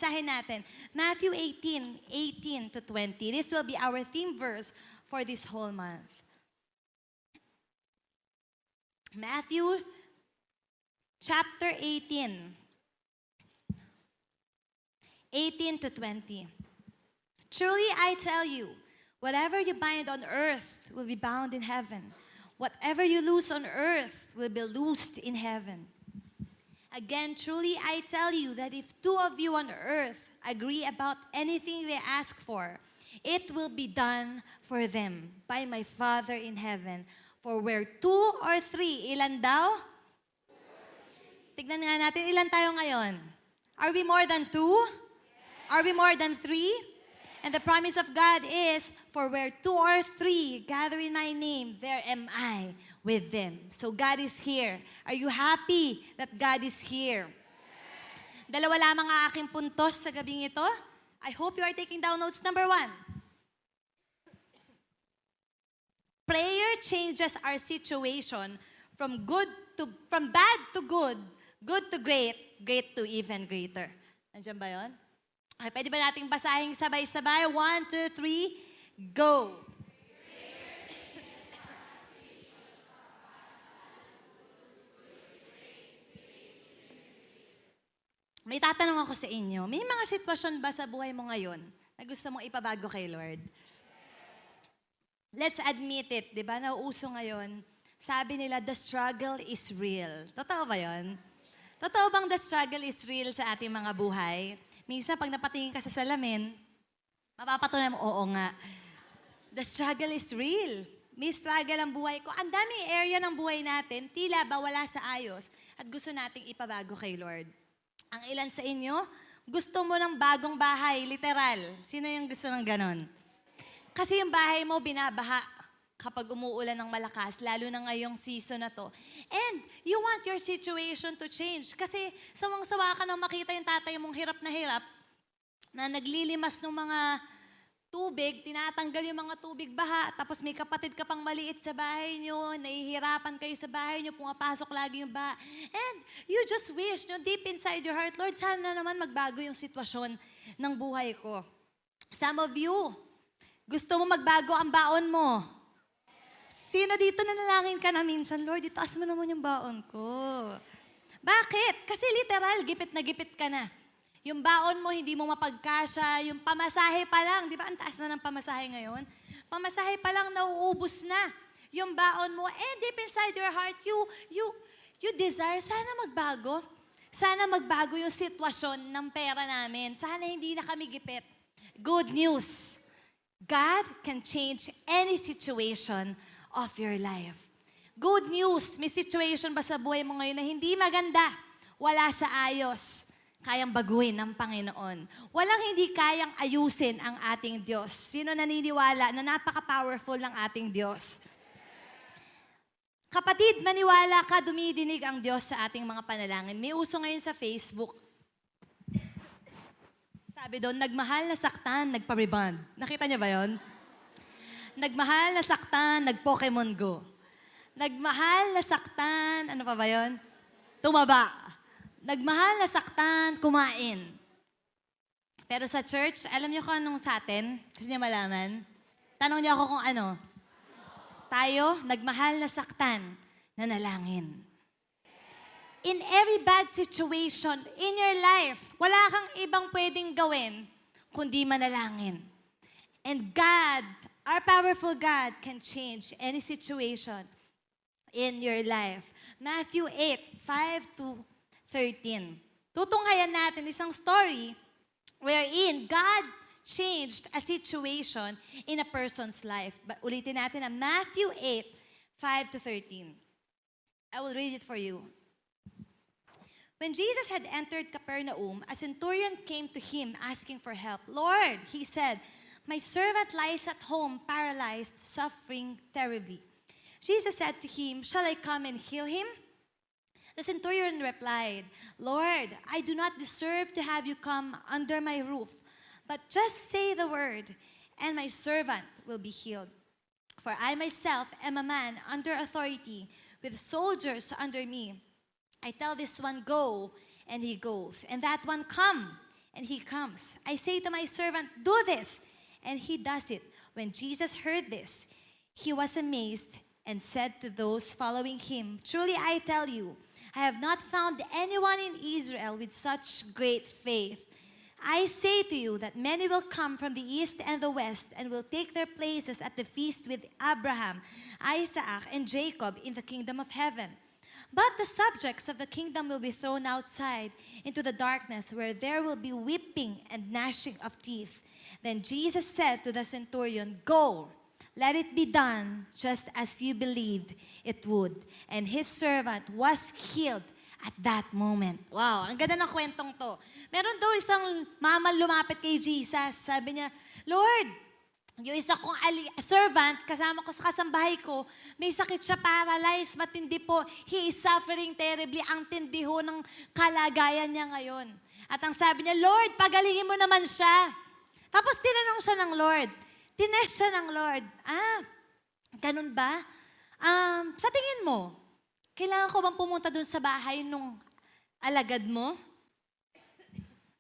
basahin natin. Matthew 18:18 to 20. This will be our theme verse for this whole month. Matthew chapter 18, 18 to 20. Truly I tell you, whatever you bind on earth will be bound in heaven. Whatever you loose on earth will be loosed in heaven. Again, truly I tell you that if two of you on earth agree about anything they ask for, it will be done for them by my Father in heaven. For where two or three, ilan daw? Tignan nga natin, ilan tayo ngayon? Are we more than two? Are we more than three? And the promise of God is, for where two or three gather in my name, there am I with them. So God is here. Are you happy that God is here? Dalawa lamang ang aking puntos sa gabing ito. I hope you are taking down notes. Number 1. Prayer changes our situation from bad to good, good to great, great to even greater. Nandiyan ba yun? Okay, pwede ba nating basahin sabay-sabay? 1, 2, 3, go! May tatanong ako sa inyo, may mga sitwasyon ba sa buhay mo ngayon na gusto mong ipabago kay Lord? Let's admit it, di ba? Nauuso ngayon, sabi nila, the struggle is real. Totoo ba yun? Totoo bang the struggle is real sa ating mga buhay? Minsan, pag napatingin ka sa salamin, mapapatunay mo, oo nga. The struggle is real. May struggle ang buhay ko. Ang daming area ng buhay natin, tila ba wala sa ayos at gusto nating ipabago kay Lord. Ang ilan sa inyo, gusto mo ng bagong bahay, literal. Sino yung gusto ng ganon? Kasi yung bahay mo binabaha kapag umuulan ng malakas, lalo na ngayong season na to. And you want your situation to change. Kasi sawang-sawa ka nang makita yung tatay mong hirap na naglilimas ng mga tubig, tinatanggal yung mga tubig baha, tapos may kapatid ka pang maliit sa bahay nyo, nahihirapan kayo sa bahay nyo, pumapasok lagi yung baha. And you just wish, deep inside your heart, Lord, sana naman magbago yung sitwasyon ng buhay ko. Some of you, gusto mo magbago ang baon mo. Sino dito nanalangin ka na minsan, Lord, itaas mo naman yung baon ko. Bakit? Kasi literal, gipit na gipit ka na. Yung baon mo, hindi mo mapagkasya. Yung pamasahe pa lang, di ba? Ang taas na ng pamasahe ngayon. Pamasahe pa lang, nauubos na. Yung baon mo, and deep inside your heart, you desire, sana magbago. Sana magbago yung sitwasyon ng pera namin. Sana hindi na kami gipit. Good news. God can change any situation of your life. Good news. May situation ba sa buhay mo ngayon na hindi maganda? Wala sa ayos. Kayang baguhin ng Panginoon. Walang hindi kayang ayusin ang ating Diyos. Sino naniniwala na napaka-powerful ng ating Diyos? Kapatid, maniwala ka, dumidinig ang Diyos sa ating mga panalangin. May uso ngayon sa Facebook. Sabi doon, nagmahal na saktan, nagpa-rebound. Nakita niyo ba yon? Nagmahal na saktan, nag-Pokemon Go. Nagmahal na saktan, ano pa ba yon? Tumaba. Nagmahal na saktan, kumain. Pero sa church, alam niyo kung anong sa atin? Gusto niyo malaman? Tanong niyo ako kung ano? Tayo, nagmahal na saktan, nanalangin. In every bad situation in your life, wala kang ibang pwedeng gawin kundi manalangin. And God, our powerful God, can change any situation in your life. Matthew 8:5 to 13. Tutunghayan natin isang story wherein God changed a situation in a person's life. But ulitin natin na Matthew 8:5 to 13. I will read it for you. When Jesus had entered Capernaum, a centurion came to him asking for help. Lord, he said, my servant lies at home, paralyzed, suffering terribly. Jesus said to him, shall I come and heal him? The centurion replied, Lord, I do not deserve to have you come under my roof, but just say the word, and my servant will be healed. For I myself am a man under authority, with soldiers under me. I tell this one, go, and he goes, and that one, come, and he comes. I say to my servant, do this, and he does it. When Jesus heard this, he was amazed and said to those following him, truly I tell you, I have not found anyone in Israel with such great faith. I say to you that many will come from the east and the west and will take their places at the feast with Abraham, Isaac, and Jacob in the kingdom of heaven. But the subjects of the kingdom will be thrown outside into the darkness where there will be weeping and gnashing of teeth. Then Jesus said to the centurion, go, let it be done just as you believed it would. And his servant was healed at that moment. Wow, ang ganda ng kwentong to. Meron daw isang mama lumapit kay Jesus. Sabi niya, Lord, yung isa kong servant, kasama ko sa kasambahay ko, may sakit siya, paralyzed, matindi po. He is suffering terribly. Ang tindi ho ng kalagayan niya ngayon. At ang sabi niya, Lord, pagalingin mo naman siya. Tapos tinanong siya ng Lord. Tinest siya ng Lord. Ganun ba? Sa tingin mo, kailangan ko bang pumunta dun sa bahay nung alagad mo?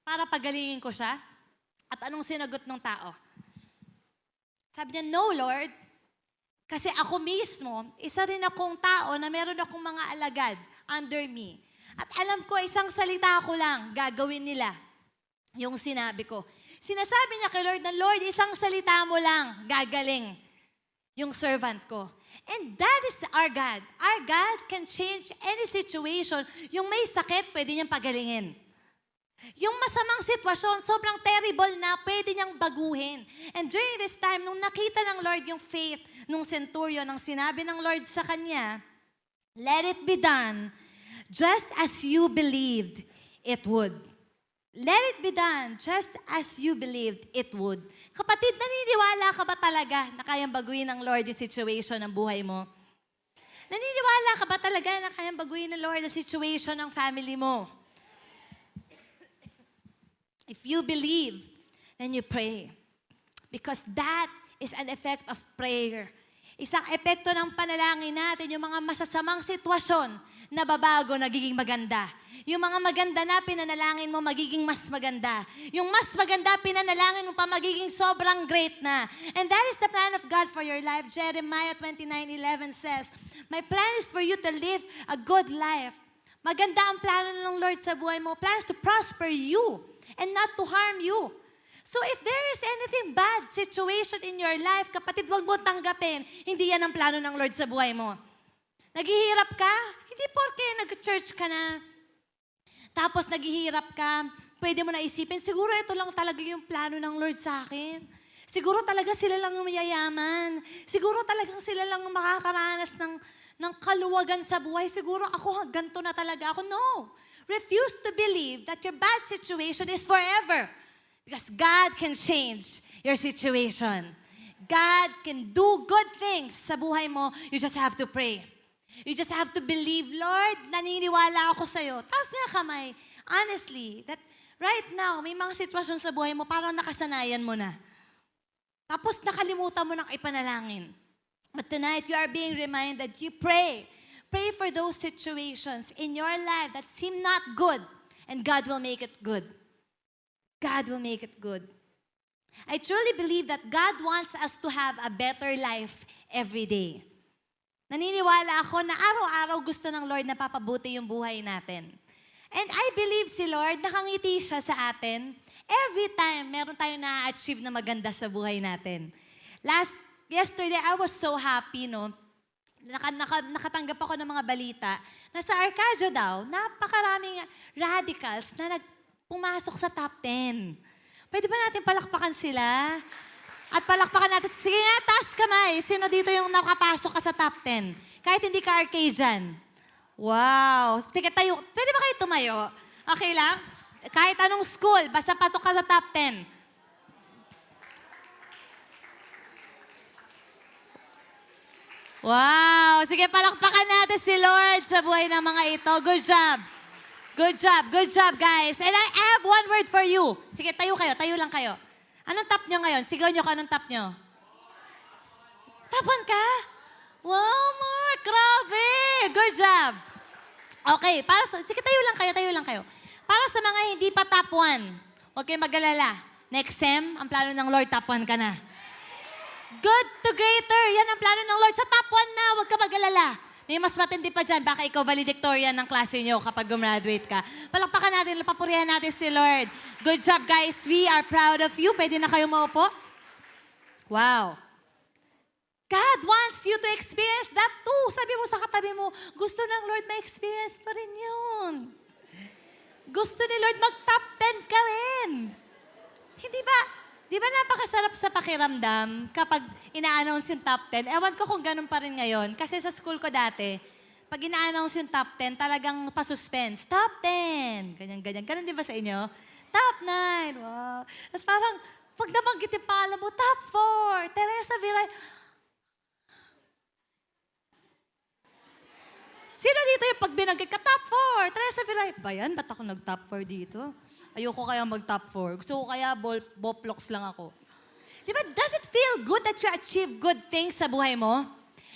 Para pagalingin ko siya? At anong sinagot ng tao? Sabi niya, no, Lord. Kasi ako mismo, isa rin akong tao na meron akong mga alagad under me. At alam ko, isang salita ko lang gagawin nila. Yung sinabi ko. Sinasabi niya kay Lord na, Lord, isang salita mo lang, gagaling yung servant ko. And that is our God. Our God can change any situation. Yung may sakit, pwede niyang pagalingin. Yung masamang sitwasyon, sobrang terrible na, pwede niyang baguhin. And during this time, nung nakita ng Lord yung faith nung centurion, ang sinabi ng Lord sa kanya, let it be done just as you believed it would. Let it be done just as you believed it would. Kapatid, naniniwala ka ba talaga na kayang baguhin ng Lord yung situation ng buhay mo? Naniniwala ka ba talaga na kayang baguhin ng Lord ang situation ng family mo? If you believe, then you pray. Because that is an effect of prayer. Isang epekto ng panalangin natin, yung mga masasamang sitwasyon, nababago, nagiging maganda. Yung mga maganda na pinanalangin mo, magiging mas maganda. Yung mas maganda, pinanalangin mo pa, magiging sobrang great na. And that is the plan of God for your life. Jeremiah 29:11 says, my plan is for you to live a good life. Maganda ang plano ng Lord sa buhay mo. Plans to prosper you and not to harm you. So if there is anything bad situation in your life, kapatid, huwag mo tanggapin. Hindi yan ang plano ng Lord sa buhay mo. Naghihirap ka? Hindi porke nag-church ka na. Tapos naghihirap ka, pwede mo na isipin, siguro ito lang talaga yung plano ng Lord sa akin. Siguro talaga sila lang ang mayayaman. Siguro talagang sila lang ang makakaranas ng kaluwagan sa buhay. Siguro ako, ganito na talaga ako. No. Refuse to believe that your bad situation is forever. Because God can change your situation. God can do good things sa buhay mo. You just have to pray. You just have to believe, Lord, naniniwala ako sa'yo. Taas niya kamay. Honestly, that right now, may mga sitwasyon sa buhay mo, parang nakasanayan mo na. Tapos nakalimutan mo ng ipanalangin. But tonight, you are being reminded, you pray. Pray for those situations in your life that seem not good, and God will make it good. God will make it good. I truly believe that God wants us to have a better life every day. Naniniwala ako na araw-araw gusto ng Lord na papabuti yung buhay natin. And I believe si Lord, nakangiti siya sa atin. Every time, meron tayong na-achieve na maganda sa buhay natin. Yesterday, I was so happy, no? Nakatanggap ako ng mga balita na sa Arcadio daw, napakaraming radicals na pumasok sa top 10. Pwede ba natin palakpakan sila? At palakpakan natin. Sige nga, taas kamay. Sino dito yung nakapasok ka sa top 10? Kahit hindi ka Arcadian. Wow. Tika, tayo. Pwede ba kayo tumayo? Okay lang? Kahit anong school, basta pasok ka sa top 10. Wow. Sige, palakpakan natin si Lord sa buhay ng mga ito. Good job. Good job. Good job, guys. And I have one word for you. Sige, tayo kayo. Tayo lang kayo. Anong top nyo ngayon? Sigaw nyo kung anong top nyo. Top 1 ka? Wow, Mark! Grabe! Good job! Okay, sige, tayo lang kayo. Para sa mga hindi pa top 1, Huwag kayong mag-alala. Next sem, ang plano ng Lord, top 1 ka na. Good to greater. Yan ang plano ng Lord. Sa top 1 na, huwag ka mag-alala. May mas matindi pa dyan. Baka ikaw valedictorian ng klase nyo kapag gumraduate ka. Palakpakan natin, papurihan natin si Lord. Good job, guys. We are proud of you. Pwede na kayo maupo? Wow. God wants you to experience that too. Sabi mo sa katabi mo, gusto ng Lord ma-experience pa rin yun. Gusto ni Lord mag-top 10 ka rin. Hindi ba? Di ba napakasarap sa pakiramdam kapag ina-announce yung top 10? Ewan ko kung ganun pa rin ngayon. Kasi sa school ko dati, pag ina-announce yung top 10, talagang pa-suspense. Top 10! Ganyan-ganyan. Ganun di ba sa inyo? Top 9! Wow. Tapos parang, pag nabanggit yung pangalan mo, top 4! Teresa Viray. Sino dito yung pag binanggit ka, top 4? Teresa Viray. Ba yan? Ba't ako nag-top 4 dito? Ayoko kaya mag-top 4. Gusto ko kaya boplocks lang ako. Di ba, does it feel good that you achieve good things sa buhay mo?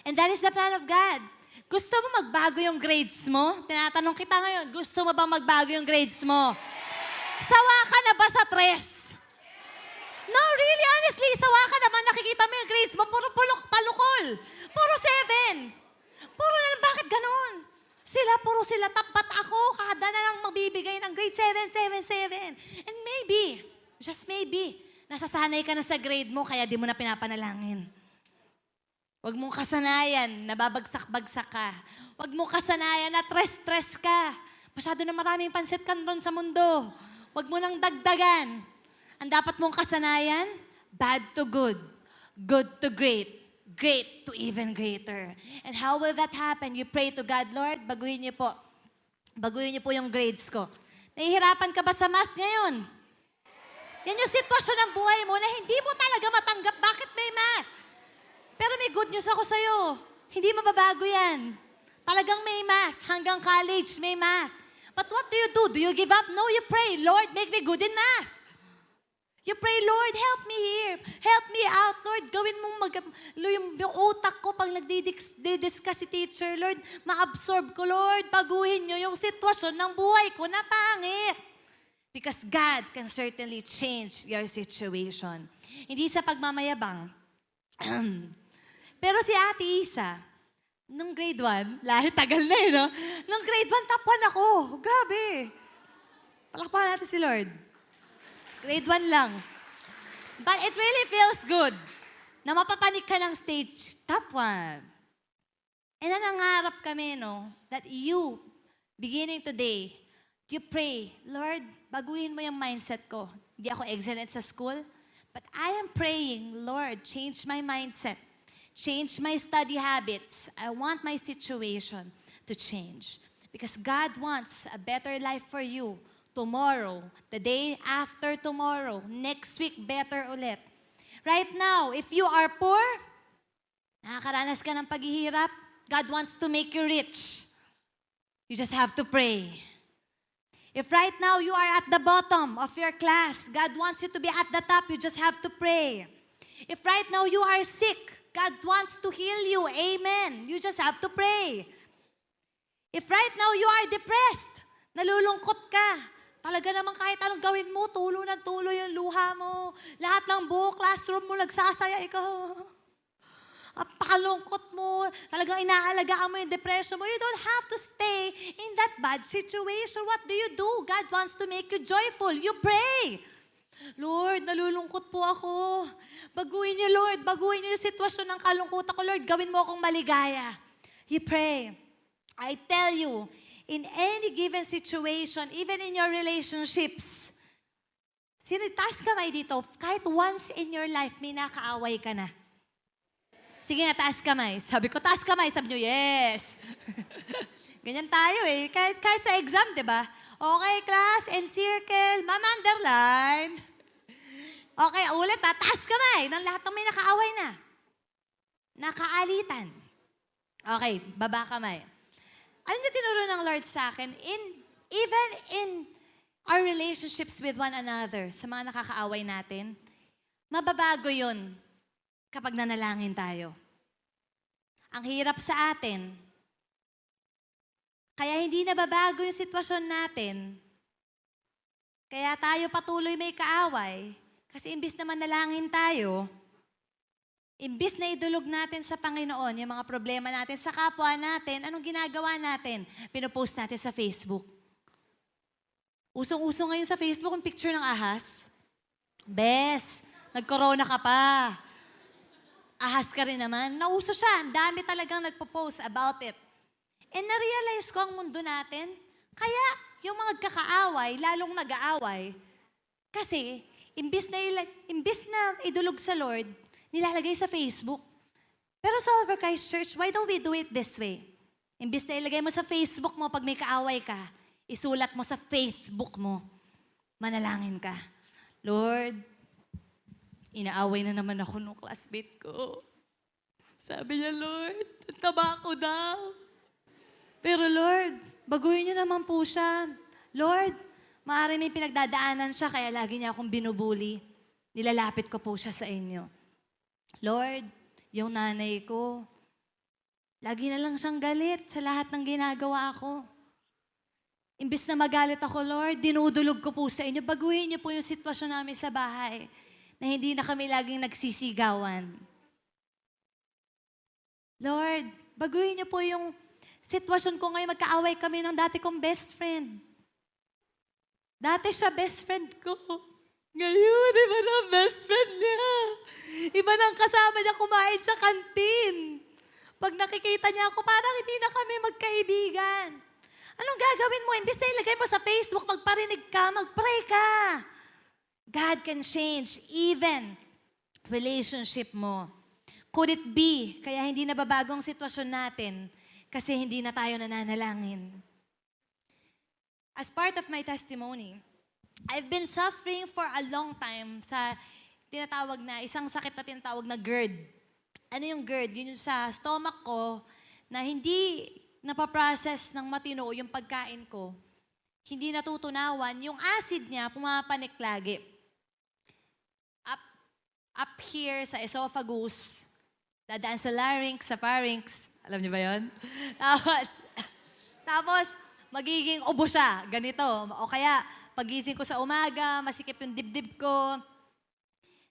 And that is the plan of God. Gusto mo magbago yung grades mo? Tinatanong kita ngayon, gusto mo bang magbago yung grades mo? Sawa ka na ba sa 3? No, really, honestly, sawa ka naman. Nakikita mo yung grades mo, puro palukol. Puro 7. Puro na lang, bakit ganon? Puro sila, tapat ako, kada na lang magbibigay ng grade 7, 7, 7. And maybe, just maybe, nasasanay ka na sa grade mo, kaya di mo na pinapanalangin. Huwag mong kasanayan na babagsak-bagsak ka. Huwag mong kasanayan na stress ka. Masyado na maraming pansit kanton sa mundo. Huwag mo nang dagdagan. Ang dapat mong kasanayan, bad to good, good to great, great to even greater. And how will that happen? You pray to God, Lord, baguhin niyo po. Baguhin niyo po yung grades ko. Nahihirapan ka ba sa math ngayon? Yan yung sitwasyon ng buhay mo na hindi mo talaga matanggap bakit may math. Pero may good news ako sa'yo. Hindi mababago yan. Talagang may math. Hanggang college, may math. But what do you do? Do you give up? No, you pray, Lord, make me good in math. You pray, Lord, help me here. Help me out, Lord. Gawin mong yung utak ko pag nagdi-discuss si teacher, Lord, ma-absorb ko, Lord. Baguhin niyo yung sitwasyon ng buhay ko na pangit. Because God can certainly change your situation. Hindi sa pagmamayabang. Pero si Ate Isa, nung grade 1, lahat tagal na no? Nung grade 1, top 1 ako. Grabe. Palakpakan natin si Lord. Grade 1 lang. But it really feels good na mapapanik ka ng stage, top 1. And nangangarap kami, no, that you, beginning today, you pray, Lord, baguhin mo yung mindset ko. Hindi ako excellent sa school, but I am praying, Lord, change my mindset. Change my study habits. I want my situation to change. Because God wants a better life for you. Tomorrow, the day after tomorrow, next week, better ulit. Right now, if you are poor, nakakaranas ka ng paghihirap, God wants to make you rich. You just have to pray. If right now you are at the bottom of your class, God wants you to be at the top, you just have to pray. If right now you are sick, God wants to heal you, amen. You just have to pray. If right now you are depressed, nalulungkot ka, talaga naman kahit anong gawin mo, tulo ng tulo yung luha mo. Lahat ng buong classroom mo nagsasaya, ikaw. Pakalungkot mo. Talagang inaalagaan mo yung depression mo. You don't have to stay in that bad situation. What do? God wants to make you joyful. You pray. Lord, nalulungkot po ako. Baguhin niyo, Lord. Baguhin niyo yung sitwasyon ng kalungkutan ko. Lord, gawin mo akong maligaya. You pray. I tell you, in any given situation, even in your relationships, taas kamay dito, kahit once in your life, may nakaaway ka na. Sige nga, taas kamay. Sabi ko, taas kamay. Sabi nyo, yes. Ganyan tayo eh. Kahit sa exam, di ba? Okay, class, encircle, mama underline. Okay, ulit ha, taas kamay. Nang lahat ng may nakaaway na. Nakaalitan. Okay, baba kamay. Ano niya tinuro ng Lord sa akin? Even in our relationships with one another, sa mga nakakaaway natin, mababago yun kapag nanalangin tayo. Ang hirap sa atin, kaya hindi nababago yung sitwasyon natin, Kaya tayo patuloy may kaaway. Kasi imbis na manalangin tayo, imbis na idulog natin sa Panginoon yung mga problema natin sa kapwa natin, anong ginagawa natin? Pinopost natin sa Facebook. Usong-uso ngayon sa Facebook ang picture ng ahas. Bes, nag-corona ka pa. Ahas ka rin naman. Nauso siya. Ang dami talagang nagpo-post about it. And na-realize ko ang mundo natin, kaya yung mga kakaaway, lalong nag-aaway. Kasi, imbis na idulog sa Lord, nilalagay sa Facebook. Pero sa Over Christ Church, why don't we do it this way? Imbis na ilagay mo sa Facebook mo pag may kaaway ka, isulat mo sa Facebook mo, manalangin ka. Lord, inaaway na naman ako nung classmate ko. Sabi niya, Lord, taba ko daw. Pero Lord, baguhin niyo naman po siya. Lord, maaari may pinagdadaanan siya kaya lagi niya akong binubuli. Nilalapit ko po siya sa inyo. Lord, yung nanay ko, lagi na lang siyang galit sa lahat ng ginagawa ko. Imbis na magalit ako, Lord, dinudulog ko po sa inyo. Baguhin niyo po yung sitwasyon namin sa bahay na hindi na kami laging nagsisigawan. Lord, baguhin niyo po yung sitwasyon ko ngayon. Magkaaway kami ng dati kong best friend. Dati siya best friend ko. Ngayon, iba na ang best friend niya. Iba na ang kasama niya kumain sa kantin. Pag nakikita niya ako, parang hindi na kami magkaibigan. Anong gagawin mo? Imbis na ilagay mo sa Facebook, magparinig ka, magpray ka. God can change even relationship mo. Could it be, kaya hindi nababago ang sitwasyon natin kasi hindi na tayo nananalangin? As part of my testimony, I've been suffering for a long time sa tinatawag na, isang sakit na tinatawag na GERD. Ano yung GERD? Yun yung sa stomach ko na hindi napaprocess ng matino yung pagkain ko. Hindi natutunawan. Yung acid niya, pumapanik lagi. Up here sa esophagus, dadaan sa larynx, sa pharynx. Alam niyo ba yun? Tapos, magiging ubo siya. Ganito. O kaya, pagising ko sa umaga, masikip yung dibdib ko,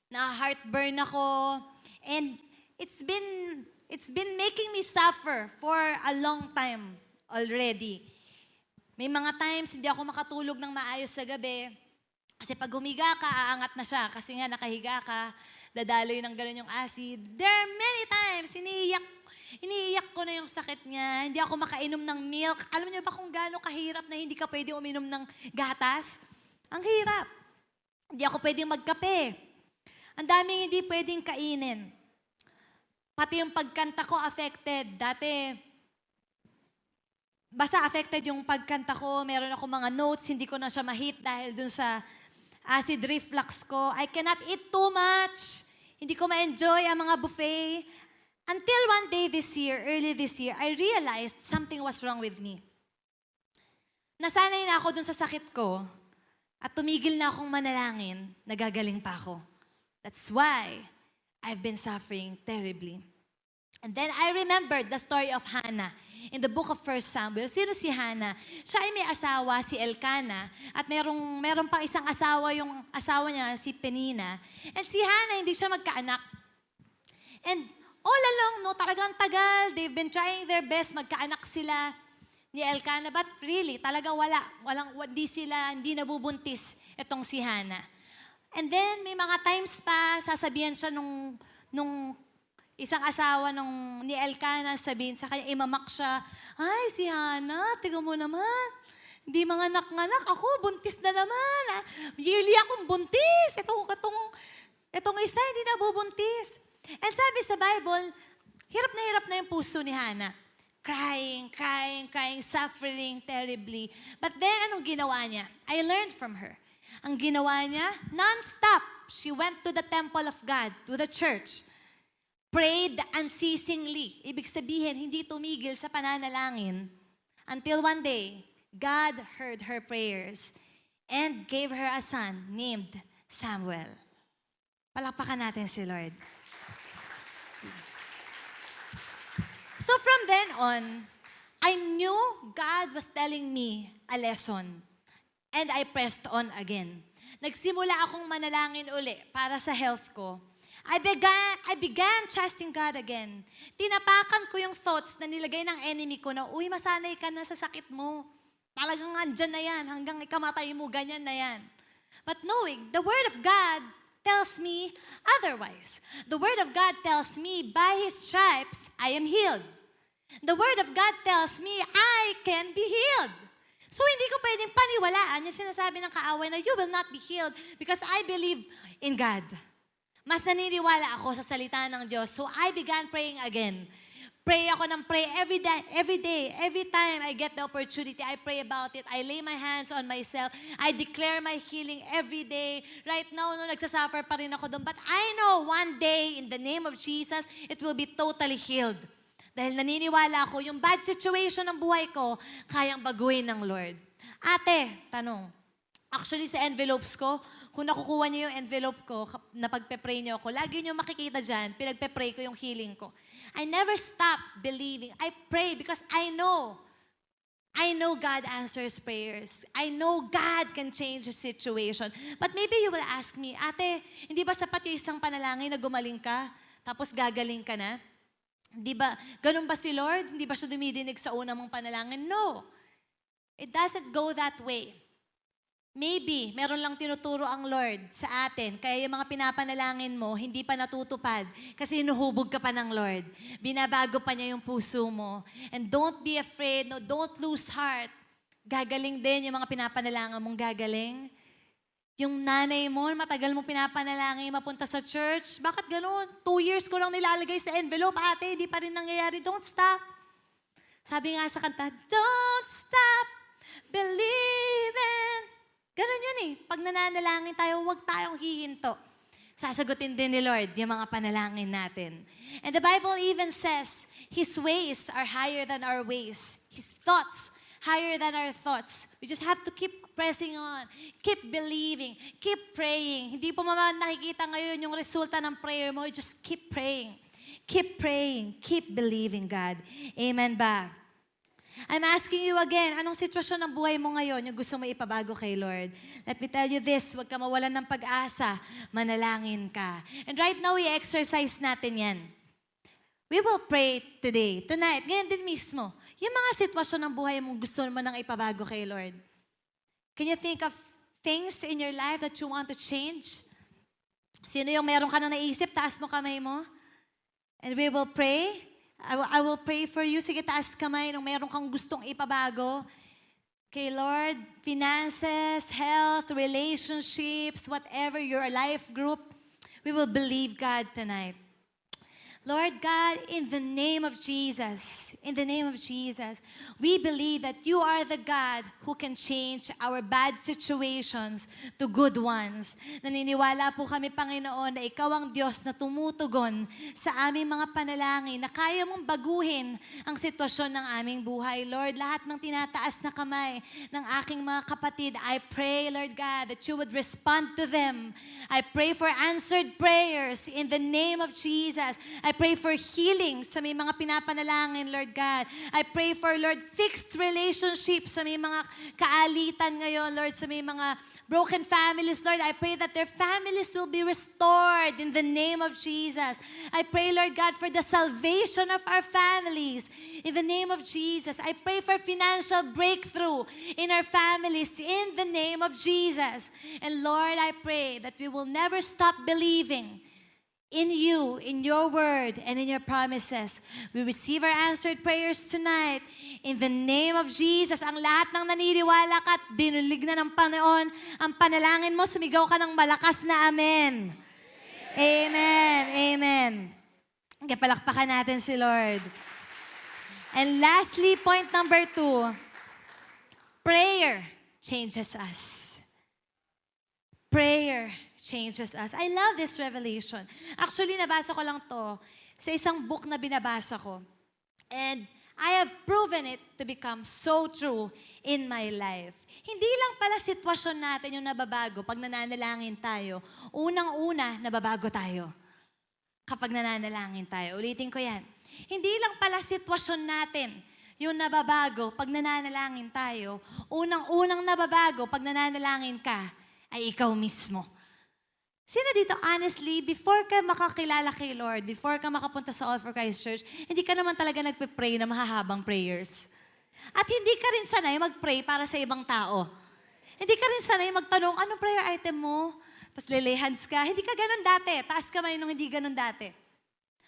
na-heartburn ako, and it's been making me suffer for a long time already. May mga times hindi ako makatulog ng maayos sa gabi, kasi pag humiga ka, aangat na siya, kasi nga nakahiga ka, dadaloy ng gano'n yung acid. There are many times, iniiyak ko na yung sakit niya, hindi ako makainom ng milk. Alam niyo ba kung gaano kahirap na hindi ka pwede uminom ng gatas? Ang hirap. Hindi ako pwedeng magkape. Ang daming hindi pwedeng kainin. Pati yung pagkanta ko affected. Dati, basta affected yung pagkanta ko. Meron ako mga notes, hindi ko na siya ma-hit dahil dun sa acid reflux ko. I cannot eat too much. Hindi ko ma-enjoy ang mga buffet. Until one day early this year, I realized something was wrong with me. Nasanay na ako dun sa sakit ko at tumigil na akong manalangin, nagagaling pa ako. That's why I've been suffering terribly. And then I remembered the story of Hannah in the book of 1 Samuel. Sino si Hannah? Siya ay may asawa, si Elkanah, at meron pang isang asawa, yung asawa niya, si Penina. And si Hannah, hindi siya magkaanak. And all along, talagang tagal, they've been trying their best, magkaanak sila ni Elkanah, but really, talaga hindi nabubuntis itong si Hannah. And then, may mga times pa, sasabihan siya nung isang asawa ni Elkanah, sabihin sa kanya, imamak siya, ay, si Hannah, tingnan mo naman, hindi mga anak-anak, ako, buntis na naman. Yearly akong buntis. Itong isa, hindi nabubuntis. And sabi sa Bible, hirap na yung puso ni Hannah. Crying, suffering terribly. But then, anong ginawa niya? I learned from her. Ang ginawa niya, non-stop, she went to the temple of God, to the church, prayed unceasingly. Ibig sabihin, hindi tumigil sa pananalangin. Until one day, God heard her prayers and gave her a son named Samuel. Palakpakan natin si Lord. So from then on, I knew God was telling me a lesson. And I pressed on again. Nagsimula akong manalangin uli para sa health ko. I began trusting God again. Tinapakan ko yung thoughts na nilagay ng enemy ko na, uy, masanay ka na sa sakit mo. Talagang andyan na yan. Hanggang ikamatay mo, ganyan na yan. But knowing, the Word of God tells me otherwise. The Word of God tells me, by His stripes, I am healed. The Word of God tells me, I can be healed. So hindi ko pwedeng paniwalaan yung sinasabi ng kaaway na you will not be healed because I believe in God. Mas naniniwala ako sa salita ng Diyos. So I began praying again. Pray ako ng pray every day, every time I get the opportunity, I pray about it. I lay my hands on myself. I declare my healing every day. Right now, nagsasuffer pa rin ako doon. But I know one day, in the name of Jesus, it will be totally healed. Dahil naniniwala ako, yung bad situation ng buhay ko, kayang baguhin ng Lord. Ate, tanong. Actually, sa envelopes ko, kung nakukuha niyo yung envelope ko, na pagpe-pray niyo ako, lagi niyo makikita dyan, pinagpe-pray ko yung healing ko. I never stop believing. I pray because I know God answers prayers. I know God can change the situation. But maybe you will ask me, ate, hindi ba sapat yung isang panalangin na gumaling ka, tapos gagaling ka na? Hindi ba, ganun ba si Lord? Hindi ba siya dumidinig sa una mong panalangin? No. It doesn't go that way. Maybe, meron lang tinuturo ang Lord sa atin, kaya yung mga pinapanalangin mo, hindi pa natutupad kasi hinuhubog ka pa ng Lord. Binabago pa niya yung puso mo. And don't be afraid, no, don't lose heart. Gagaling din yung mga pinapanalangin mong gagaling. Yung nanay mo, matagal mong pinapanalangin, mapunta sa church, bakit ganun? 2 years ko lang nilalagay sa envelope, ate, hindi pa rin nangyayari. Don't stop. Sabi nga sa kanta, don't stop believing. Ganun yun eh. Pag nananalangin tayo, huwag tayong hihinto. Sasagutin din ni Lord yung mga panalangin natin. And the Bible even says, His ways are higher than our ways. His thoughts higher than our thoughts. We just have to keep pressing on. Keep believing. Keep praying. Hindi po nakikita ngayon yung resulta ng prayer mo. Just keep praying. Keep praying. Keep believing God. Amen ba? I'm asking you again, anong sitwasyon ng buhay mo ngayon yung gusto mo ipabago kay Lord? Let me tell you this, huwag ka mawalan ng pag-asa, manalangin ka. And right now, i-exercise natin yan. We will pray today, tonight, ngayon din mismo. Yung mga sitwasyon ng buhay mo gusto mo nang ipabago kay Lord. Can you think of things in your life that you want to change? Sino yung meron ka na naisip? Taas mo kamay mo. And we will pray. I will pray for you. Sige, taas kamay nung meron kang gustong ipabago. Okay, Lord, finances, health, relationships, whatever your life group, we will believe God tonight. Lord God, in the name of Jesus, we believe that you are the God who can change our bad situations to good ones. Naniniwala po kami, Panginoon, na ikaw ang Diyos na tumutugon sa aming mga panalangin, na kaya mong baguhin ang sitwasyon ng aming buhay. Lord, lahat ng tinataas na kamay ng aking mga kapatid, I pray, Lord God, that you would respond to them. I pray for answered prayers in the name of Jesus. I pray for healing sa may mga pinapanalangin, Lord God. I pray for, Lord, fixed relationships sa may mga kaalitan ngayon, Lord, sa may mga broken families, Lord. I pray that their families will be restored in the name of Jesus. I pray, Lord God, for the salvation of our families in the name of Jesus. I pray for financial breakthrough in our families in the name of Jesus. And Lord, I pray that we will never stop believing in you, in your word, and in your promises. We receive our answered prayers tonight. In the name of Jesus, ang lahat ng naniniwala ka at dinulig na ng Panginoon, ang panalangin mo, sumigaw ka ng malakas na amen. Amen. Amen. Kaya palakpakan natin si Lord. And lastly, point number 2, prayer changes us. Prayer changes us. I love this revelation. Actually, nabasa ko lang to sa isang book na binabasa ko. And I have proven it to become so true in my life. Hindi lang pala sitwasyon natin yung nababago pag nananalangin tayo. Unang-una, nababago tayo kapag nananalangin tayo. Ulitin ko yan. Hindi lang pala sitwasyon natin yung nababago pag nananalangin tayo, unang-unang nababago pag nananalangin ka, ay ikaw mismo. Sino dito, honestly, before ka makakilala kay Lord, before ka makapunta sa All for Christ Church, hindi ka naman talaga nagpe-pray na mahahabang prayers. At hindi ka rin sanay mag-pray para sa ibang tao. Hindi ka rin sanay magtanong, anong prayer item mo? Tapos lay hands ka. Hindi ka ganun dati. Taas kamay nung hindi ganun dati.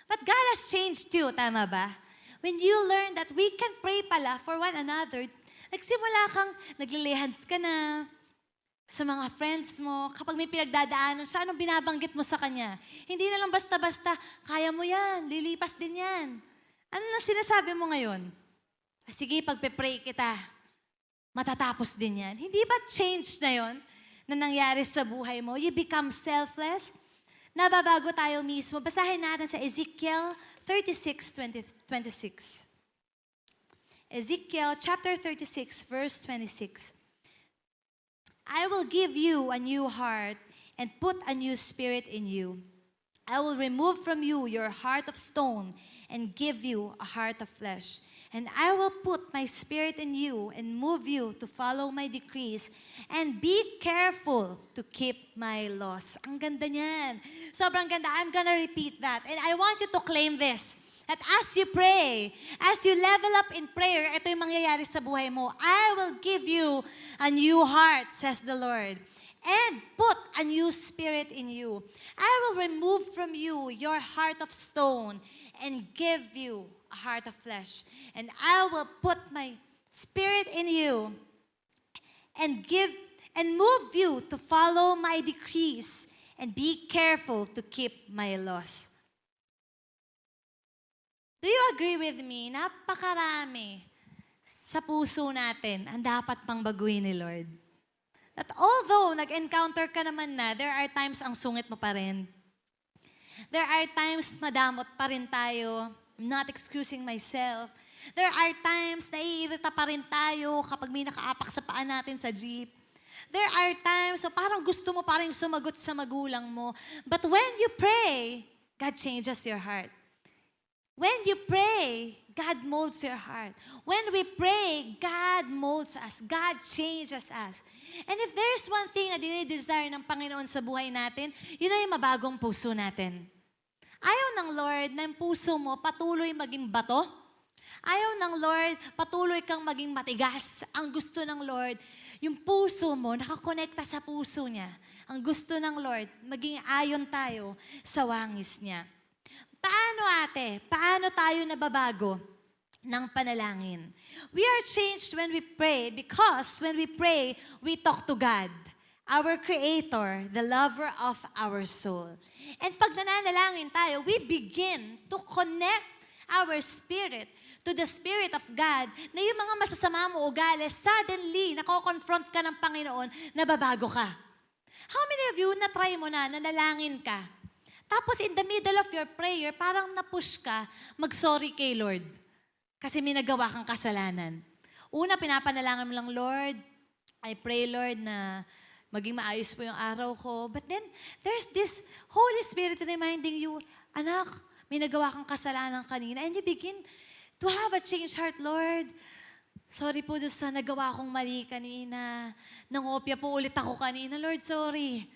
But God has changed you, tama ba? When you learn that we can pray pala for one another, nagsimula kang naglilay hands ka na sa mga friends mo. Kapag may pinagdadaanan siya, anong binabanggit mo sa kanya? Hindi na lang basta-basta, kaya mo yan, lilipas din yan. Ano lang sinasabi mo ngayon? Sige, pagpe-pray kita, matatapos din yan. Hindi ba change na yon na nangyari sa buhay mo? You become selfless. Nababago tayo mismo. Basahin natin sa Ezekiel 36:26. Ezekiel chapter 36, verse 26. I will give you a new heart and put a new spirit in you. I will remove from you your heart of stone and give you a heart of flesh. And I will put my spirit in you and move you to follow my decrees and be careful to keep my laws. Ang ganda niyan. Sobrang ganda. I'm gonna repeat that. And I want you to claim this. That as you pray, as you level up in prayer, ito yung mangyayari sa buhay mo. I will give you a new heart, says the Lord, and put a new spirit in you. I will remove from you your heart of stone and give you a heart of flesh. And I will put my spirit in you and move you to follow my decrees and be careful to keep my laws. Do you agree with me? Napakarami sa puso natin ang dapat pang baguhin ni Lord. That although nag-encounter ka naman na, there are times ang sungit mo pa rin. There are times madamot pa rin tayo. I'm not excusing myself. There are times naiirita pa rin tayo kapag may nakaapak sa paa natin sa jeep. There are times so parang gusto mo parang sumagot sa magulang mo. But when you pray, God changes your heart. When you pray, God molds your heart. When we pray, God molds us. God changes us. And if there's one thing na dinidesire ng Panginoon sa buhay natin, yun ay mabagong puso natin. Ayaw ng Lord na yung puso mo patuloy maging bato. Ayaw ng Lord patuloy kang maging matigas. Ang gusto ng Lord, yung puso mo nakakonekta sa puso niya. Ang gusto ng Lord, maging ayon tayo sa wangis niya. Paano ate? Paano tayo nababago ng panalangin? We are changed when we pray because when we pray, we talk to God, our Creator, the lover of our soul. And pag nananalangin tayo, we begin to connect our spirit to the Spirit of God na yung mga masasama mo ugali, suddenly, nako-confront ka ng Panginoon, nababago ka. How many of you na-try mo na, nanalangin ka? Tapos in the middle of your prayer, parang na-push ka, mag-sorry kay Lord. Kasi may nagawa kang kasalanan. Una, pinapanalangin mo lang, Lord, I pray, Lord, na maging maayos po yung araw ko. But then, there's this Holy Spirit reminding you, anak, may nagawa kang kasalanan kanina. And you begin to have a changed heart, Lord. Sorry po doon sa nagawa kong mali kanina. Nangopya po ulit ako kanina. Lord, sorry.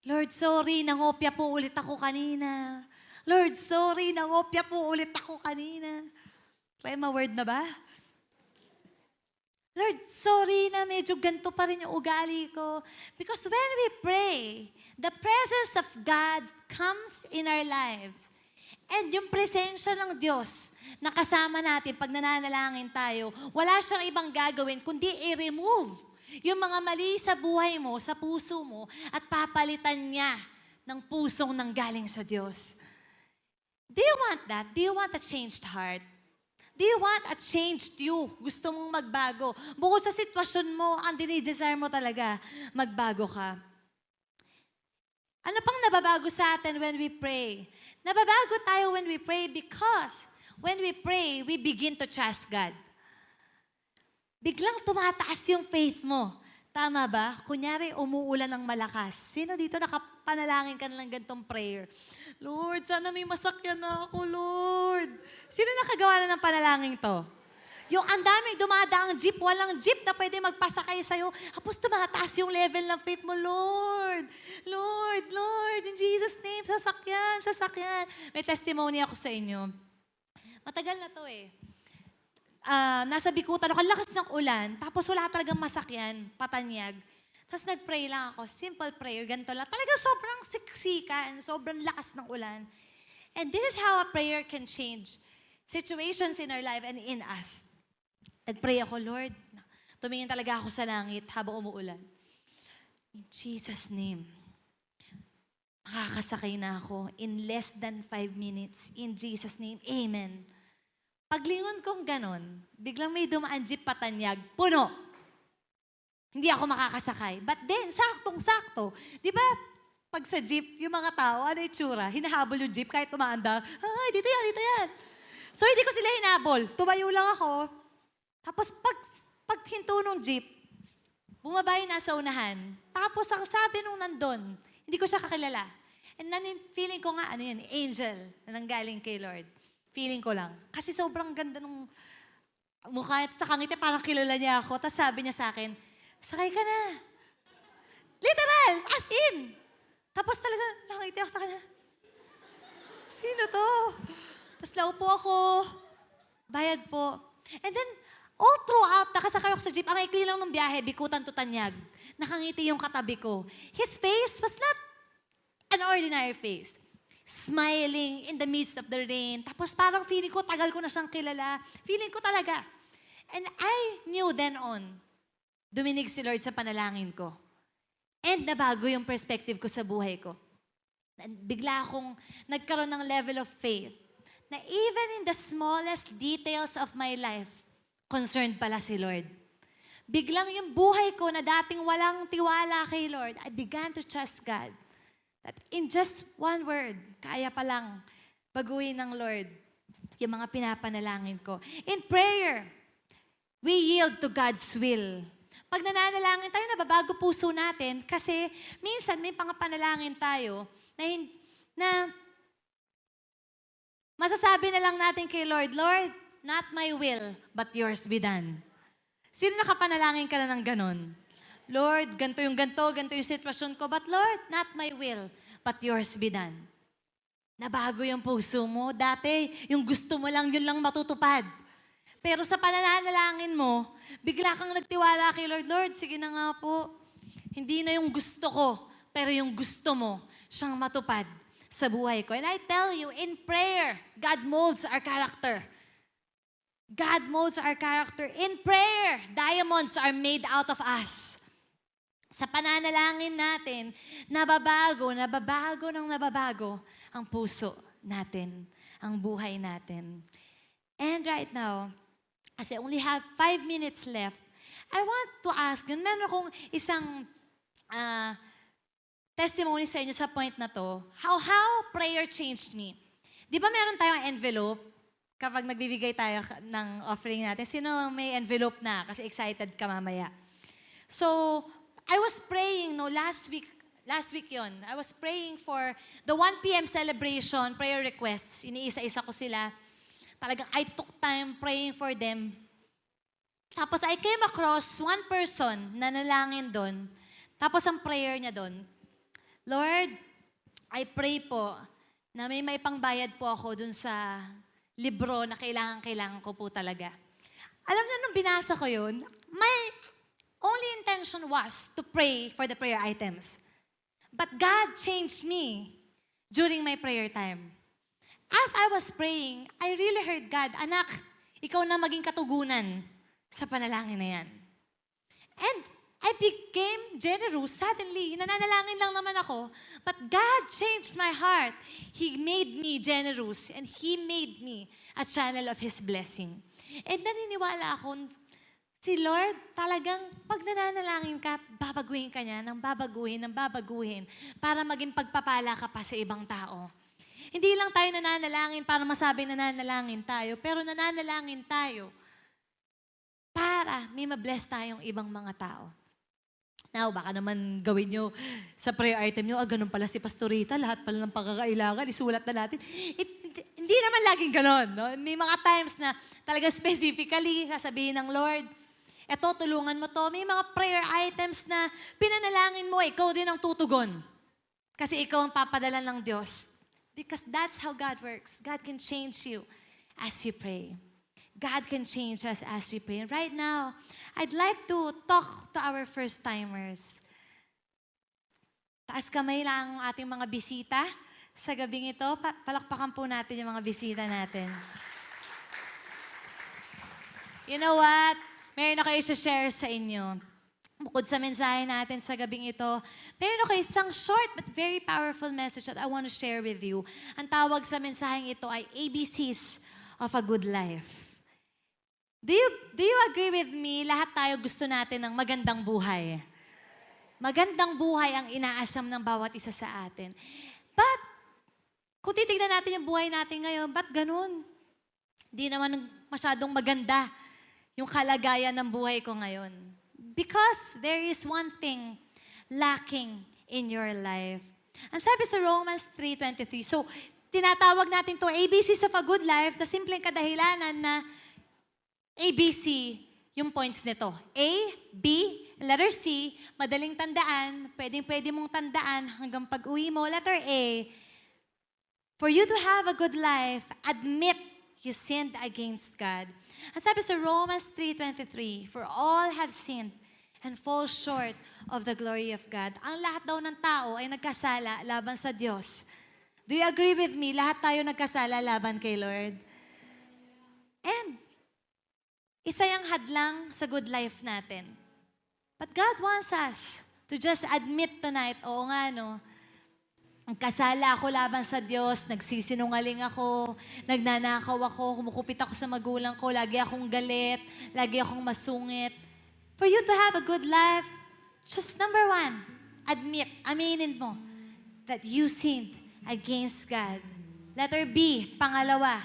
Lord, sorry, nangopya po ulit ako kanina. Lord, sorry, nangopya po ulit ako kanina. Kaya ma-word na ba? Lord, sorry na medyo ganito pa rin yung ugali ko. Because when we pray, the presence of God comes in our lives. And yung presensya ng Diyos na kasama natin pag nananalangin tayo, wala siyang ibang gagawin kundi i-remove yung mga mali sa buhay mo, sa puso mo, at papalitan niya ng pusong nanggaling sa Diyos. Do you want that? Do you want a changed heart? Do you want a changed you? Gusto mong magbago? Bukod sa sitwasyon mo, ang dinidesire mo talaga, magbago ka. Ano pang nababago sa atin when we pray? Nababago tayo when we pray because when we pray, we begin to trust God. Biglang tumataas yung faith mo. Tama ba? Kunyari, umuulan ng malakas. Sino dito nakapanalangin ka na lang ganitong prayer? Lord, sana may masakyan na ako, Lord. Sino nakagawa na ng panalangin to? Yung ang daming dumadaang jeep, walang jeep na pwede magpasakay sa'yo. Tapos tumataas yung level ng faith mo, Lord, Lord, Lord, in Jesus' name, sasakyan, sasakyan. May testimony ako sa inyo. Matagal na to eh. Nasa bikutan ako, ang lakas ng ulan, tapos wala talagang masakyan, patanyag. Tapos nag-pray lang ako, simple prayer, ganito lang. Talagang sobrang siksikan, sobrang lakas ng ulan. And this is how a prayer can change situations in our life and in us. Nag-pray ako, Lord, tumingin talaga ako sa langit habang umuulan. In Jesus' name, makakasakay na ako in less than 5 minutes. In Jesus' name, amen. Paglingon kong ganon, biglang may dumaan jeep patanyag, puno. Hindi ako makakasakay. But then, saktong-sakto. Di ba, pag sa jeep, yung mga tao, ano itsura? Hinahabol yung jeep kahit tumaandar. Ay, dito yan, dito yan. So, hindi ko sila hinabol. Tumayo lang ako. Tapos, pag hinto nung jeep, bumaba yung nasa unahan. Tapos, ang sabi nung nandun, hindi ko siya kakilala. And then, feeling ko nga, ano yan, angel na nanggaling kay Lord. Feeling ko lang. Kasi sobrang ganda nung mukha niya. Sa kangiti, parang kilala niya ako. Tapos sabi niya sa akin, sakay ka na. Literal, as in. Tapos talaga, nakangiti ako sa kanya. Sino to? Tapos naupo ako. Bayad po. And then, all throughout, nakasakay ako sa jeep. Ang ikli lang ng biyahe, bikutan to tanyag. Nakangiti yung katabi ko. His face was not an ordinary face. Smiling in the midst of the rain. Tapos parang feeling ko, tagal ko na siyang kilala. Feeling ko talaga. And I knew then on, duminig si Lord sa panalangin ko. And nabago yung perspective ko sa buhay ko. Bigla akong nagkaroon ng level of faith na even in the smallest details of my life, concerned pala si Lord. Biglang yung buhay ko na dating walang tiwala kay Lord, I began to trust God. That in just one word, kaya palang baguhin ng Lord yung mga pinapanalangin ko. In prayer, we yield to God's will. Pag nananalangin tayo, nababago puso natin kasi minsan may pangapanalangin tayo na masasabi na lang natin kay Lord, Lord, not my will, but yours be done. Sino nakapanalangin ka na ng ganon? Lord, ganito yung sitwasyon ko, but Lord, not my will, but yours be done. Nabago yung puso mo. Dati, yung gusto mo lang, yun lang matutupad. Pero sa pananalangin mo, bigla kang nagtiwala kay Lord, Lord, sige na nga po. Hindi na yung gusto ko, pero yung gusto mo, siyang matupad sa buhay ko. And I tell you, in prayer, God molds our character. God molds our character. In prayer, diamonds are made out of us. Sa pananalangin natin, nababago ang puso natin, ang buhay natin. And right now, as I only have 5 minutes left, I want to ask you, meron akong isang testimony sa inyo sa point na to, how prayer changed me. Di ba meron tayong envelope kapag nagbibigay tayo ng offering natin? Sino may envelope na? Kasi excited ka mamaya. So, I was praying, last week yon. I was praying for the 1 p.m. celebration, prayer requests. Iniisa-isa ko sila. Talagang I took time praying for them. Tapos I came across one person na nalangin doon. Tapos ang prayer niya doon, Lord, I pray po na may pangbayad po ako doon sa libro na kailangan ko po talaga. Alam niyo, nung binasa ko yun, my only intention was to pray for the prayer items. But God changed me during my prayer time. As I was praying, I really heard God, anak, ikaw na maging katugunan sa panalangin na yan. And I became generous. Suddenly, nananalangin lang naman ako. But God changed my heart. He made me generous and He made me a channel of His blessing. And naniniwala ako, si Lord, talagang pag nananalangin ka, babaguhin ka niya ng babaguhin para maging pagpapala ka pa sa ibang tao. Hindi lang tayo nananalangin para masabing nananalangin tayo, pero nananalangin tayo para may mabless tayong ibang mga tao. Now, baka naman gawin nyo sa prayer item nyo, ganun pala si Pastorita, lahat pala ng pagkakailangan, isulat na natin. hindi naman laging ganon. No? May mga times na talaga specifically sasabihin ng Lord, eto, tulungan mo to. May mga prayer items na pinanalangin mo, ikaw din ang tutugon. Kasi ikaw ang papadala ng Diyos. Because that's how God works. God can change you as you pray. God can change us as we pray. And right now, I'd like to talk to our first-timers. Taas kamay lang ang ating mga bisita sa gabing ito. Palakpakan po natin yung mga bisita natin. You know what? Meron ako i-share sa inyo. Bukod sa mensahe natin sa gabing ito, meron ako isang short but very powerful message that I want to share with you. Ang tawag sa mensaheng ito ay ABCs of a Good Life. Do you agree with me? Lahat tayo gusto natin ng magandang buhay. Magandang buhay ang inaasam ng bawat isa sa atin. But, kung titignan natin yung buhay natin ngayon, ba't ganun? Di naman masyadong maganda yung kalagayan ng buhay ko ngayon. Because there is one thing lacking in your life. Ang sabi sa Romans 3:23, so tinatawag natin to ABCs of a Good Life, na simpleng kadahilanan na ABC yung points nito. A, B, letter C, madaling tandaan, pwede mong tandaan hanggang pag-uwi mo. Letter A, for you to have a good life, admit you sinned against God. Ang sabi sa Romans 3:23, for all have sinned and fall short of the glory of God. Ang lahat daw ng tao ay nagkasala laban sa Diyos. Do you agree with me? Lahat tayo nagkasala laban kay Lord. And isa yung hadlang sa good life natin. But God wants us to just admit tonight, oo nga no, nagkasala ako laban sa Diyos, nagsisinungaling ako, nagnanakaw ako, kumukupit ako sa magulang ko, lagi akong galit, lagi akong masungit. For you to have a good life, just number one, aminin mo that you sinned against God. Letter B, pangalawa,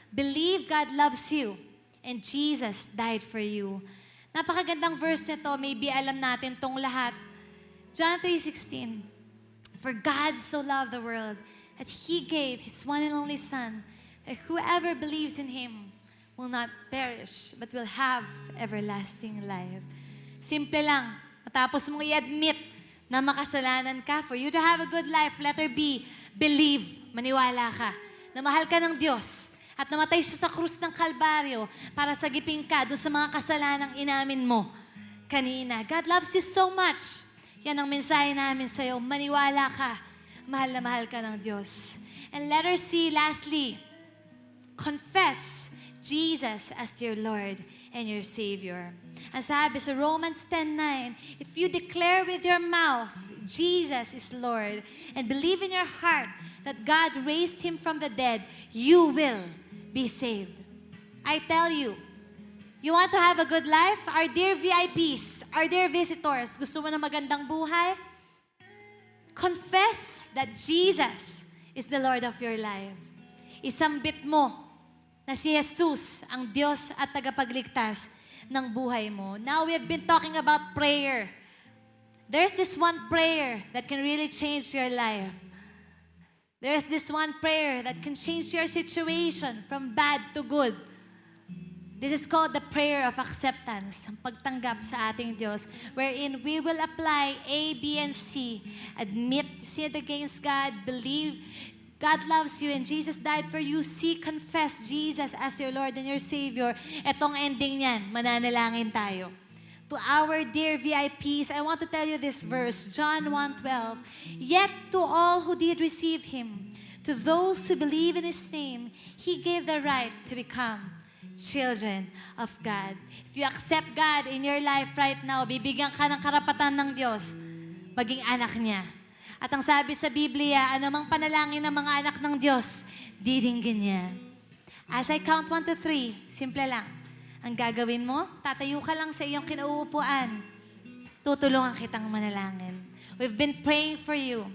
believe God loves you and Jesus died for you. Napakagandang verse nito, maybe alam natin tong lahat. John 3:16, for God so loved the world that He gave His one and only Son, that whoever believes in Him will not perish, but will have everlasting life. Simple lang. Matapos mong i-admit na makasalanan ka, for you to have a good life, letter B, believe, maniwala ka, na mahal ka ng Diyos, at namatay siya sa krus ng Kalbaryo para sagipin ka doon sa mga kasalanang inamin mo kanina. God loves you so much. Yan ang mensahe namin sa'yo. Maniwala ka. Mahal na mahal ka ng Diyos. And letter C, lastly, confess Jesus as your Lord and your Savior. Ang sabi sa Romans 10:9, if you declare with your mouth, Jesus is Lord, and believe in your heart that God raised Him from the dead, you will be saved. I tell you, you want to have a good life? Our dear VIPs, our dear visitors, gusto mo na magandang buhay? Confess that Jesus is the Lord of your life. Isambit mo na si Jesus ang Diyos at tagapagligtas ng buhay mo. Now we have been talking about prayer. There's this one prayer that can really change your life. There's this one prayer that can change your situation from bad to good. This is called the prayer of acceptance, ang pagtanggap sa ating Diyos, wherein we will apply A, B, and C. Admit, sin against God, believe God loves you and Jesus died for you. C, confess Jesus as your Lord and your Savior. Etong ending niyan, mananalangin tayo. To our dear VIPs, I want to tell you this verse, John 1:12. Yet to all who did receive Him, to those who believe in His name, He gave the right to become children of God. If you accept God in your life right now, bibigyan ka ng karapatan ng Diyos, maging anak niya. At ang sabi sa Biblia, anumang panalangin ng mga anak ng Diyos, didinggin niya. As I count 1 to 3, simple lang. Ang gagawin mo, tatayo ka lang sa iyong kinauupuan. Tutulungan kitang manalangin. We've been praying for you.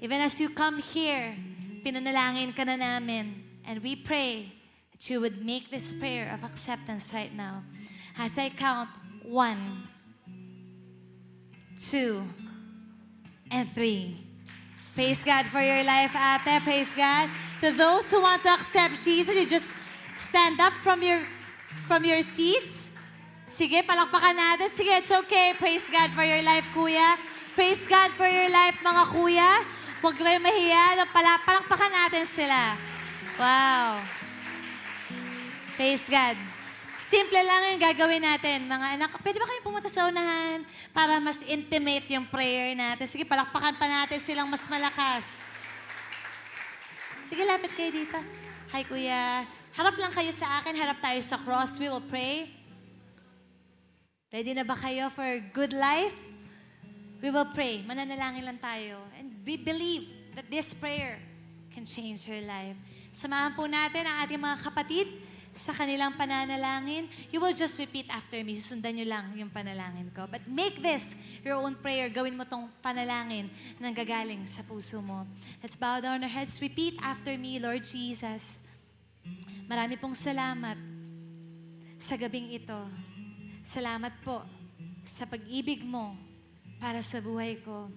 Even as you come here, pinanalangin ka na namin. And we pray that you would make this prayer of acceptance right now. As I count 1, 2, and 3. Praise God for your life, ate. Praise God. To those who want to accept Jesus, you just stand up from your seats. Sige, palakpakan natin. Sige, it's okay. Praise God for your life, kuya. Praise God for your life, mga kuya. Huwag kayong mahiya. Palakpakan natin sila. Wow. Praise God. Simple lang yung gagawin natin, mga anak. Pwede ba kayong pumunta sa unahan para mas intimate yung prayer natin? Sige, palakpakan pa natin silang mas malakas. Sige, lapit kayo dito. Hi, kuya. Harap lang kayo sa akin. Harap tayo sa cross. We will pray. Ready na ba kayo for good life? We will pray. Mananalangin lang tayo. And we believe that this prayer can change your life. Samahan po natin ang ating mga kapatid sa kanilang pananalangin. You will just repeat after me. Susundan nyo lang yung panalangin ko. But make this your own prayer. Gawin mo tong panalangin nang gagaling sa puso mo. Let's bow down our heads. Repeat after me, Lord Jesus. Marami pong salamat sa gabing ito. Salamat po sa pag-ibig mo para sa buhay ko.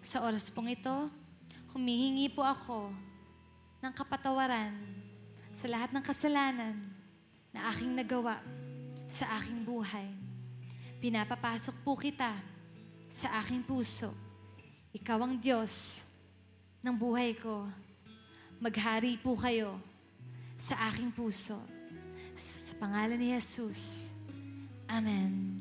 Sa oras pong ito, humihingi po ako ng kapatawaran sa lahat ng kasalanan na aking nagawa sa aking buhay. Pinapapasok po kita sa aking puso. Ikaw ang Diyos ng buhay ko. Maghari po kayo sa aking puso. Sa pangalan ni Jesus. Amen.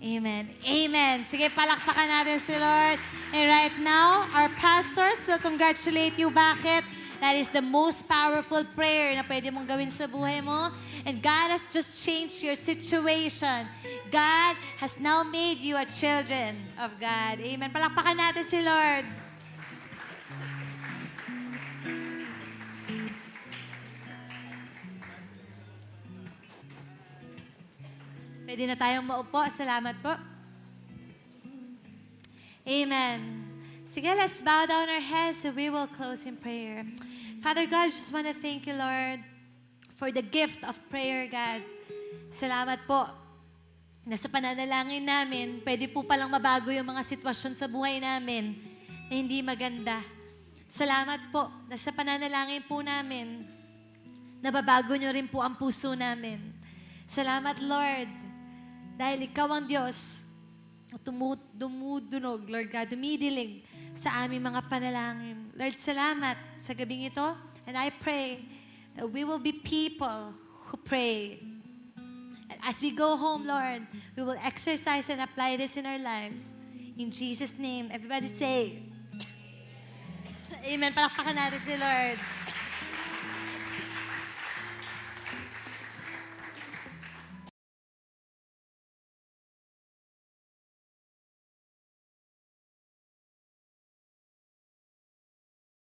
Amen. Amen. Sige, palakpakan natin si Lord. And right now, our pastors will congratulate you. Bakit? That is the most powerful prayer na pwede mong gawin sa buhay mo. And God has just changed your situation. God has now made you a children of God. Amen. Palakpakan natin si Lord. Pwede na tayong maupo. Salamat po. Amen. Sige, let's bow down our heads so we will close in prayer. Father God, just want to thank you, Lord, for the gift of prayer, God. Salamat po na sa pananalangin namin, pwede po palang mabago yung mga sitwasyon sa buhay namin na hindi maganda. Salamat po na sa pananalangin po namin, nababago nyo rin po ang puso namin. Salamat, Lord, dahil ikaw ang Diyos na dumudunog, Lord God, dumidilig sa aming mga panalangin. Lord, salamat sa gabing ito. And I pray that we will be people who pray. And as we go home, Lord, we will exercise and apply this in our lives. In Jesus' name, everybody say, Amen. Palakpakan natin si Lord.